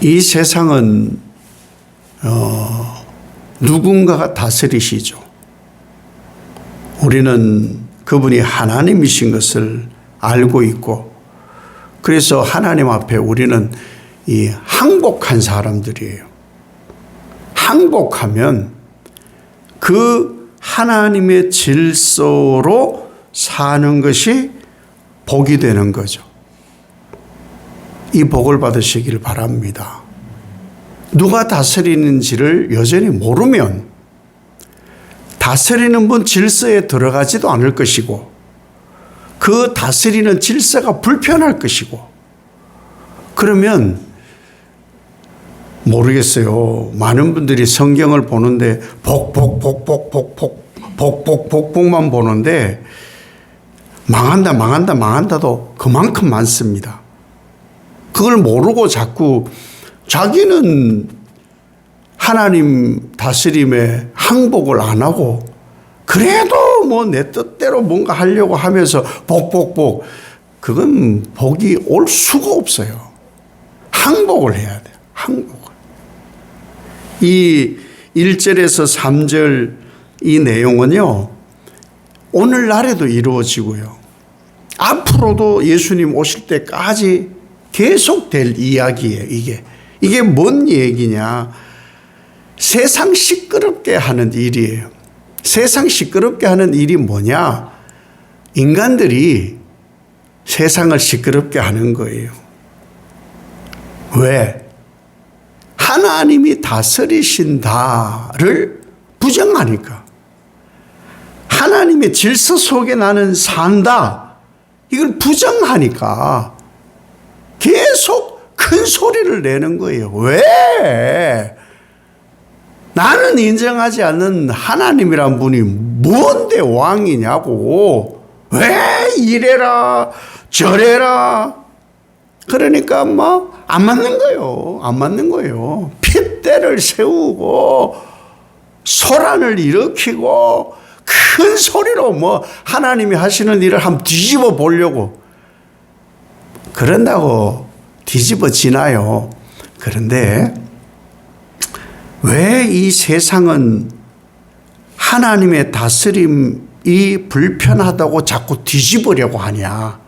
이 세상은 누군가가 다스리시죠. 우리는 그분이 하나님이신 것을 알고 있고, 그래서 하나님 앞에 우리는 이 항복한 사람들이에요. 항복하면 그 하나님의 질서로 사는 것이 복이 되는 거죠. 이 복을 받으시길 바랍니다. 누가 다스리는지를 여전히 모르면 다스리는 분 질서에 들어가지도 않을 것이고, 그 다스리는 질서가 불편할 것이고, 그러면 모르겠어요. 많은 분들이 성경을 보는데 복복만 보는데 망한다도 그만큼 많습니다. 그걸 모르고 자꾸 자기는 하나님 다스림에 항복을 안 하고 그래도 뭐 내 뜻대로 뭔가 하려고 하면서 복 그건 복이 올 수가 없어요. 항복을 해야 돼요. 항복을. 이 1절에서 3절 이 내용은요, 오늘날에도 이루어지고요, 앞으로도 예수님 오실 때까지 계속될 이야기예요. 이게 뭔 얘기냐? 세상 시끄럽게 하는 일이에요. 세상 시끄럽게 하는 일이 뭐냐? 인간들이 세상을 시끄럽게 하는 거예요. 왜? 하나님이 다스리신다를 부정하니까. 하나님의 질서 속에 나는 산다, 이걸 부정하니까 계속 큰 소리를 내는 거예요. 왜? 나는 인정하지 않는 하나님이란 분이 뭔데 왕이냐고. 왜 이래라 저래라. 그러니까 뭐 안 맞는 거예요. 안 맞는 거예요. 핏대를 세우고 소란을 일으키고 큰 소리로 뭐 하나님이 하시는 일을 한번 뒤집어 보려고 그런다고 뒤집어지나요? 그런데 왜 이 세상은 하나님의 다스림이 불편하다고 자꾸 뒤집으려고 하냐?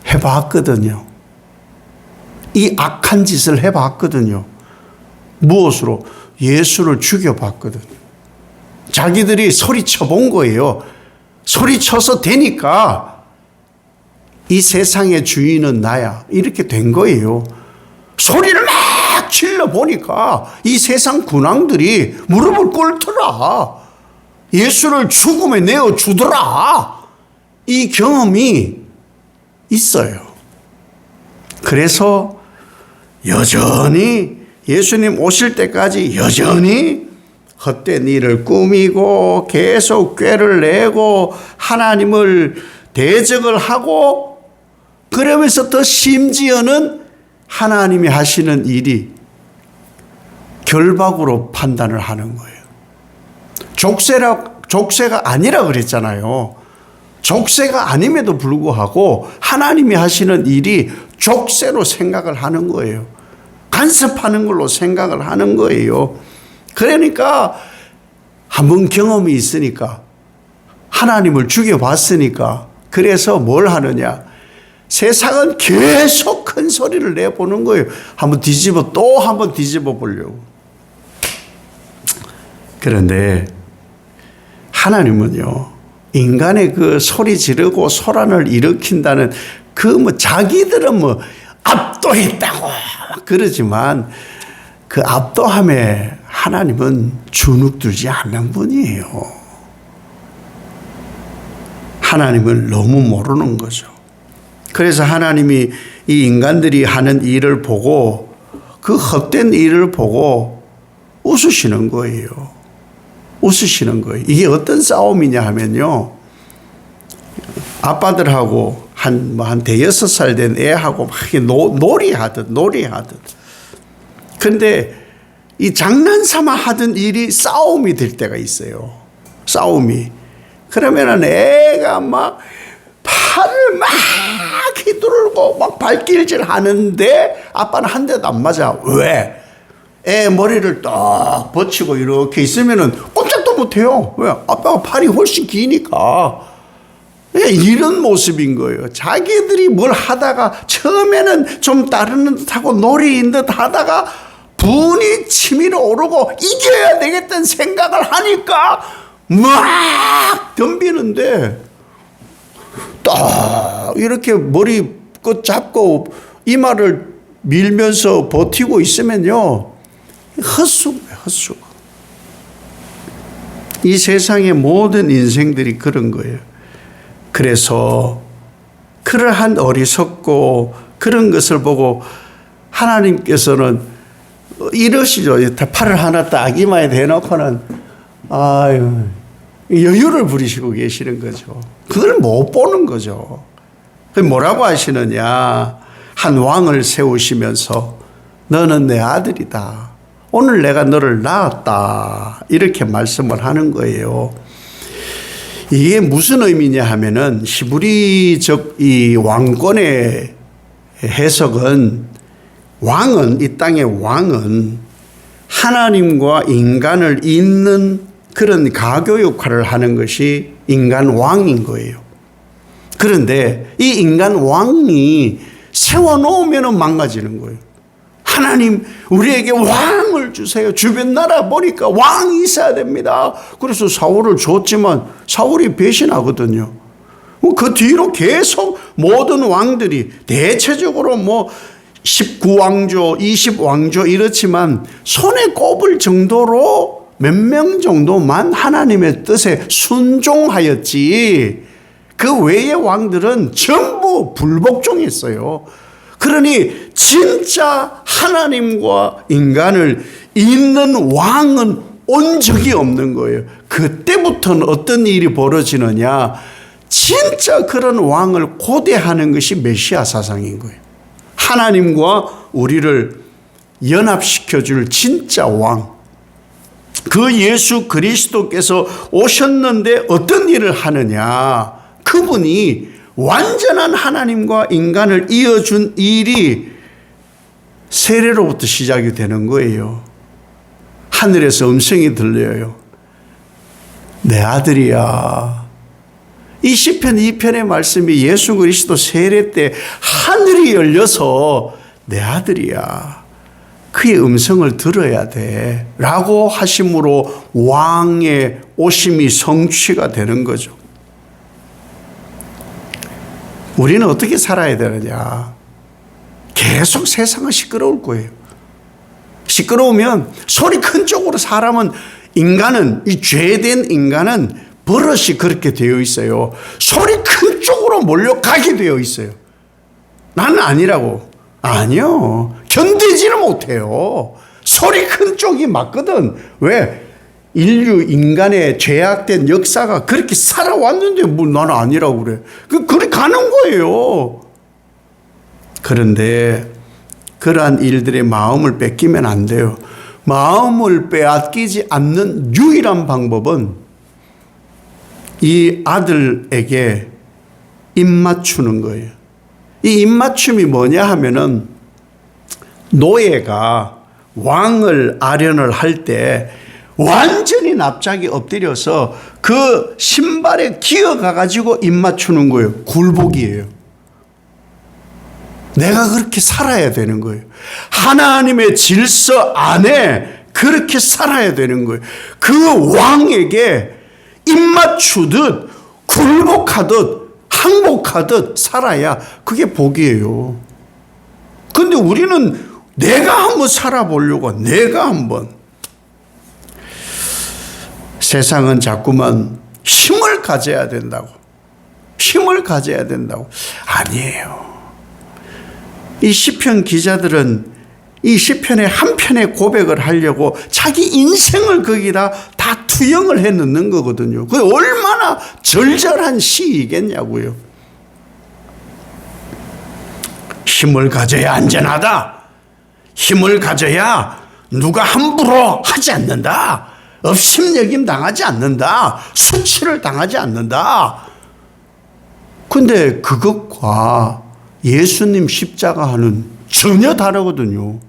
해봤거든요. 이 악한 짓을 해봤거든요. 무엇으로? 예수를 죽여봤거든요. 자기들이 소리쳐 본 거예요. 소리쳐서 되니까 이 세상의 주인은 나야, 이렇게 된 거예요. 소리를 막 질러 보니까 이 세상 군왕들이 무릎을 꿇더라. 예수를 죽음에 내어주더라. 이 경험이 있어요. 그래서 여전히 예수님 오실 때까지 여전히 헛된 일을 꾸미고 계속 꾀를 내고 하나님을 대적을 하고, 그러면서 더 심지어는 하나님이 하시는 일이 결박으로 판단을 하는 거예요. 족쇄가 아니라 그랬잖아요. 족쇄가 아님에도 불구하고 하나님이 하시는 일이 족쇄로 생각을 하는 거예요. 간섭하는 걸로 생각을 하는 거예요. 그러니까 한번 경험이 있으니까, 하나님을 죽여봤으니까, 그래서 뭘 하느냐? 세상은 계속 큰 소리를 내보는 거예요. 또 한번 뒤집어 보려고. 그런데 하나님은요, 인간의 그 소리 지르고 소란을 일으킨다는 자기들은 압도했다고 그러지만 그 압도함에 하나님은 주눅들지 않는 분이에요. 하나님을 너무 모르는 거죠. 그래서 하나님이 이 인간들이 하는 일을 보고, 그 헛된 일을 보고 웃으시는 거예요. 웃으시는 거예요. 이게 어떤 싸움이냐 하면요, 아빠들하고 한 대여섯 살 된 애하고 막 놀이하듯. 그런데 이 장난삼아 하던 일이 싸움이 될 때가 있어요. 싸움이. 그러면은 애가 막 팔을 막 휘두르고 막 발길질 하는데 아빠는 한 대도 안 맞아. 왜? 애 머리를 딱 붙이고 이렇게 있으면은 꼼짝도 못해요. 왜? 아빠가 팔이 훨씬 기니까. 이런 모습인 거예요. 자기들이 뭘 하다가 처음에는 좀 따르는 듯하고 놀이인 듯 하다가 분이 치밀어 오르고 이겨야 되겠다는 생각을 하니까 막 덤비는데 딱 이렇게 머리 끝 잡고 이마를 밀면서 버티고 있으면요, 헛수고예요, 헛수고. 이 세상의 모든 인생들이 그런 거예요. 그래서 그러한 어리석고 그런 것을 보고 하나님께서는 이러시죠. 팔을 하나 딱 이마에 대놓고는 아유, 여유를 부리시고 계시는 거죠. 그걸 못 보는 거죠. 뭐라고 하시느냐. 한 왕을 세우시면서 너는 내 아들이다. 오늘 내가 너를 낳았다. 이렇게 말씀을 하는 거예요. 이게 무슨 의미냐 하면은 히브리적 이 왕권의 해석은 왕은, 이 땅의 왕은 하나님과 인간을 잇는 그런 가교 역할을 하는 것이 인간 왕인 거예요. 그런데 이 인간 왕이 세워놓으면 망가지는 거예요. 하나님 우리에게 왕을 주세요. 주변 나라 보니까 왕이 있어야 됩니다. 그래서 사울을 줬지만 사울이 배신하거든요. 그 뒤로 계속 모든 왕들이 대체적으로 19왕조, 20왕조 이렇지만 손에 꼽을 정도로 몇 명 정도만 하나님의 뜻에 순종하였지 그 외의 왕들은 전부 불복종했어요. 그러니 진짜 하나님과 인간을 잇는 왕은 온 적이 없는 거예요. 그때부터는 어떤 일이 벌어지느냐, 진짜 그런 왕을 고대하는 것이 메시아 사상인 거예요. 하나님과 우리를 연합시켜줄 진짜 왕. 그 예수 그리스도께서 오셨는데 어떤 일을 하느냐. 그분이 완전한 하나님과 인간을 이어준 일이 세례로부터 시작이 되는 거예요. 하늘에서 음성이 들려요. 내 아들이야. 이 시편 2편의 말씀이 예수 그리스도 세례 때 하늘이 열려서 내 아들이야. 그의 음성을 들어야 돼. 라고 하심으로 왕의 오심이 성취가 되는 거죠. 우리는 어떻게 살아야 되느냐. 계속 세상은 시끄러울 거예요. 시끄러우면 소리 큰 쪽으로 사람은 인간은 이 죄된 인간은 버릇이 그렇게 되어 있어요. 소리 큰 쪽으로 몰려가게 되어 있어요. 나는 아니라고. 아니요. 견디지는 못해요. 소리 큰 쪽이 맞거든. 왜? 인류 인간의 죄악된 역사가 그렇게 살아왔는데 뭐 나는 아니라고 그래. 그래 가는 거예요. 그런데 그러한 일들의 마음을 뺏기면 안 돼요. 마음을 빼앗기지 않는 유일한 방법은 이 아들에게 입맞추는 거예요. 이 입맞춤이 뭐냐 하면은 노예가 왕을 아련을 할 때 완전히 납작이 엎드려서 그 신발에 기어가가지고 입맞추는 거예요. 굴복이에요. 내가 그렇게 살아야 되는 거예요. 하나님의 질서 안에 그렇게 살아야 되는 거예요. 그 왕에게 입맞추듯 굴복하듯 항복하듯 살아야 그게 복이에요. 근데 우리는 내가 한번 살아보려고 내가 한번. 세상은 자꾸만 힘을 가져야 된다고. 힘을 가져야 된다고. 아니에요. 이 시편 기자들은 이 시편의 한 편의 고백을 하려고 자기 인생을 거기다 다 투영을 해 넣는 거거든요. 그게 얼마나 절절한 시이겠냐고요. 힘을 가져야 안전하다. 힘을 가져야 누가 함부로 하지 않는다. 업심여김 당하지 않는다. 수치를 당하지 않는다. 근데 그것과 예수님 십자가는 전혀 다르거든요.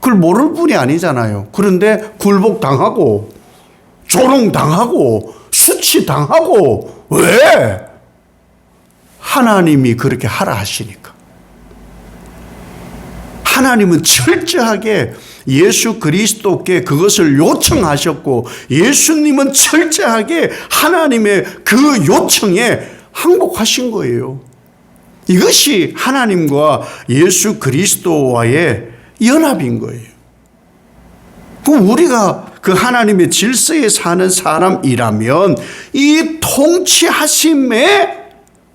그걸 모를 분이 아니잖아요. 그런데 굴복당하고 조롱당하고 수치당하고 왜? 하나님이 그렇게 하라 하시니까. 하나님은 철저하게 예수 그리스도께 그것을 요청하셨고 예수님은 철저하게 하나님의 그 요청에 항복하신 거예요. 이것이 하나님과 예수 그리스도와의 연합인 거예요. 그럼 우리가 그 하나님의 질서에 사는 사람이라면 이 통치하심에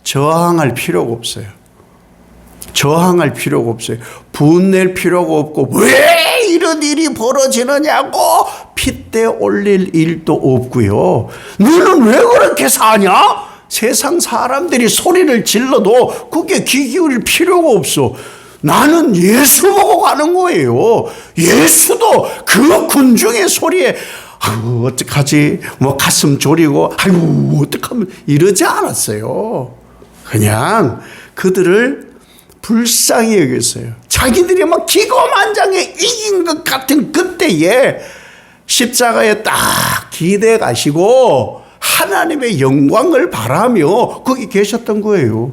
저항할 필요가 없어요. 저항할 필요가 없어요. 분낼 필요가 없고 왜 이런 일이 벌어지느냐고 핏대 올릴 일도 없고요. 너는 왜 그렇게 사냐? 세상 사람들이 소리를 질러도 그게 귀 기울일 필요가 없어. 나는 예수 보고 가는 거예요. 예수도 그 군중의 소리에 아이고 어떡하지? 뭐 가슴 졸이고 아이고 어떡하면 이러지 않았어요. 그냥 그들을 불쌍히 여겼어요. 자기들이 막 기고만장에 이긴 것 같은 그때에 십자가에 딱 기대 가시고 하나님의 영광을 바라며 거기 계셨던 거예요.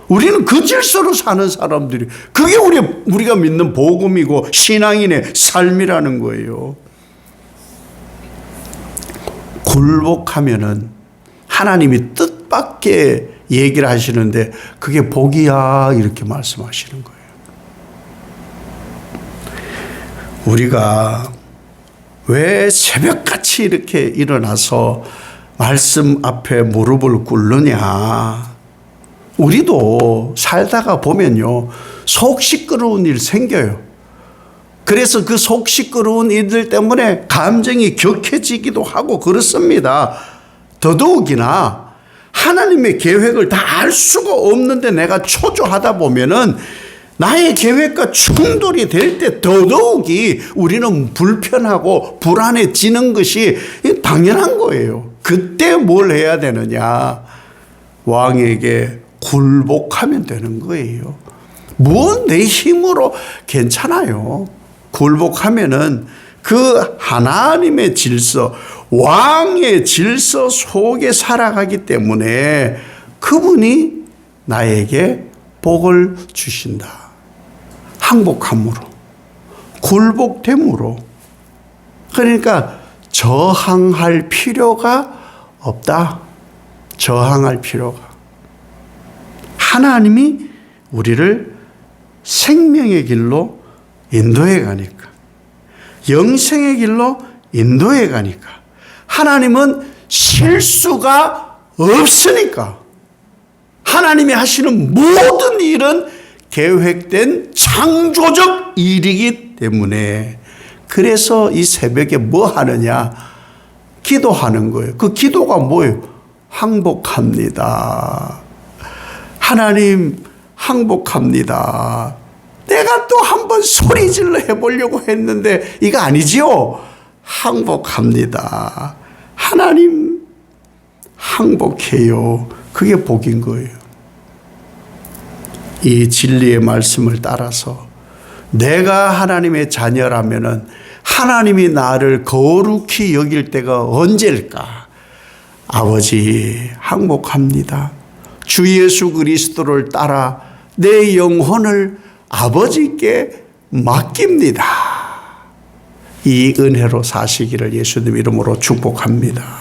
우리는 그 질서로 사는 사람들이 그게 우리가 믿는 복음이고 신앙인의 삶이라는 거예요. 굴복하면은 하나님이 뜻밖의 얘기를 하시는데 그게 복이야 이렇게 말씀하시는 거예요. 우리가 왜 새벽같이 이렇게 일어나서 말씀 앞에 무릎을 꿇느냐. 우리도 살다가 보면요 속 시끄러운 일 생겨요. 그래서 그 속 시끄러운 일들 때문에 감정이 격해지기도 하고 그렇습니다. 더더욱이나 하나님의 계획을 다 알 수가 없는데 내가 초조하다 보면은 나의 계획과 충돌이 될 때 더더욱이 우리는 불편하고 불안해지는 것이 당연한 거예요. 그때 뭘 해야 되느냐? 왕에게 굴복하면 되는 거예요. 뭐 내 힘으로 괜찮아요. 굴복하면은 그 하나님의 질서, 왕의 질서 속에 살아가기 때문에 그분이 나에게 복을 주신다. 항복함으로, 굴복됨으로. 그러니까 저항할 필요가 없다. 저항할 필요가. 하나님이 우리를 생명의 길로 인도해 가니까, 영생의 길로 인도해 가니까, 하나님은 실수가 없으니까, 하나님이 하시는 모든 일은 계획된 창조적 일이기 때문에, 그래서 이 새벽에 뭐 하느냐? 기도하는 거예요. 그 기도가 뭐예요? 항복합니다. 하나님, 항복합니다. 내가 또 한번 소리질러 해보려고 했는데 이거 아니지요? 항복합니다. 하나님, 항복해요. 그게 복인 거예요. 이 진리의 말씀을 따라서 내가 하나님의 자녀라면은 하나님이 나를 거룩히 여길 때가 언제일까? 아버지, 항복합니다. 주 예수 그리스도를 따라 내 영혼을 아버지께 맡깁니다. 이 은혜로 사시기를 예수님 이름으로 축복합니다.